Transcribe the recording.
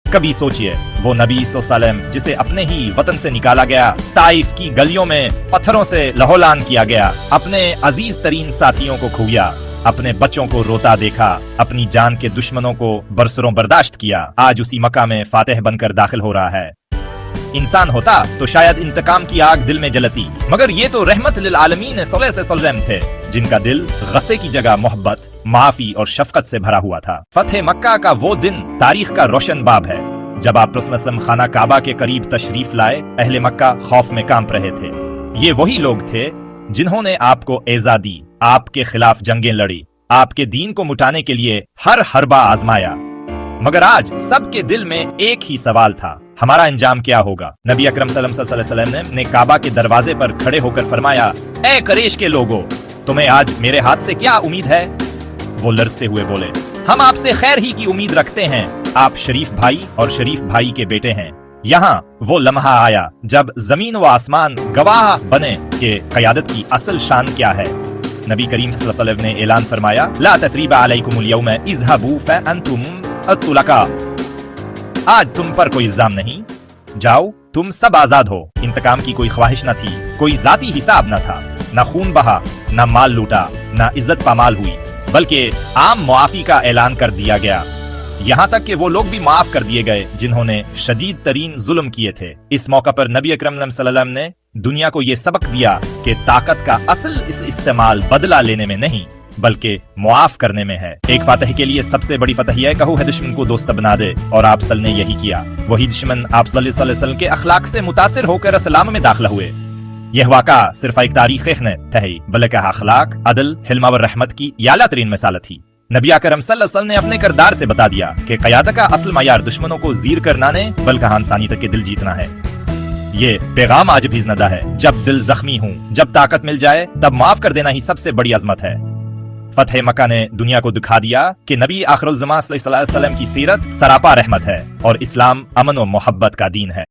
कभी सोचिए वो नबी सल्लम जिसे अपने ही वतन से निकाला गया, ताइफ की गलियों में पत्थरों से लहोलान किया गया, अपने अजीज तरीन साथियों को खोया, अपने बच्चों को रोता देखा, अपनी जान के दुश्मनों को बरसरों बर्दाश्त किया, आज उसी मक्का में फातिह बनकर दाखिल हो रहा है। इंसान होता तो शायद इंतकाम की आग दिल में जलती, मगर ये तो रहमत लिल आलमीन सल्लम थे, जिनका दिल गस्से की जगह मोहब्बत, माफी और शफकत से भरा हुआ था। फतह मक्का का वो दिन तारीख का रोशन बाब है जब आप रसूल खाना काबा के करीब तशरीफ लाए। अहले मक्का खौफ में कांप रहे थे। ये वही लोग थे जिन्होंने आपको एज़ा दी, आपके खिलाफ जंगें लड़ी, आपके दीन को मुटाने के लिए हर हरबा आजमाया। मगर आज सबके दिल में एक ही सवाल था, हमारा अंजाम क्या होगा। नबी अकरम सल्लल्लाहु अलैहि वसल्लम ने काबा के दरवाजे पर खड़े होकर फरमाया, ए कुरैश के लोगों, तुम्हें आज मेरे हाथ से क्या उम्मीद है? वो लरजते हुए बोले, हम आपसे खैर ही की उम्मीद रखते हैं, आप शरीफ भाई और शरीफ भाई के बेटे हैं। यहाँ वो लम्हा आया जब जमीन व आसमान गवाह बने कि क़यादत की असल शान क्या है। नबी करीम सल्लल्लाहु अलैहि वसल्लम ने ऐलान फरमाया, ला तथरीबा अलैकुमुल यौम इज़हबू फअंतुम अत्तुलका, आज तुम पर कोई इल्जाम नहीं, जाओ तुम सब आजाद हो। इंतकाम की कोई ख्वाहिश न थी, कोई जाती हिसाब न था, न खून बहा, न माल लूटा, न इज्जत पामाल हुई, बल्कि आम मुआफी का ऐलान कर दिया गया। यहाँ तक कि वो लोग भी माफ कर दिए गए जिन्होंने शदीद तरीन जुल्म किए थे। इस मौका पर नबी अकरम सल्लल्लाहु अलैहि वसल्लम ने दुनिया को ये सबक दिया कि ताकत का असल इस्तेमाल बदला लेने में नहीं बल्कि मुआफ करने में है। एक फातह के लिए सबसे बड़ी फतह यह कहो है दुश्मन को दोस्त बना दे, और आप सल ने यही किया। वही दुश्मन आप सल्लल्लाहु अलैहि वसल्लम के अखलाक से मुतासिर होकर इस्लाम में दाखिला हुए। यह वाक़ा सिर्फ एक तारीख नहीं बल्कि अखलाक, अदल, हिल्मा व रहमत की याला तरीन मिसाल थी। नबी अकरम सल्लल्लाहु अलैहि वसल्लम ने अपने किरदार से बता दिया कि क़यादत का असल मयार दुश्मनों को जीर करना ने बल्कि इंसानी तक के दिल जीतना है। ये पैगाम आज भी जिंदा है, जब दिल जख्मी हूँ, जब ताकत मिल जाए तब माफ कर देना ही सबसे बड़ी अजमत है। फतह मक्का ने दुनिया को दिखा दिया कि नबी आखिरुल ज़मान सल्लल्लाहु अलैहि वसल्लम की सीरत सरापा रहमत है और इस्लाम अमन व मोहब्बत का दीन है।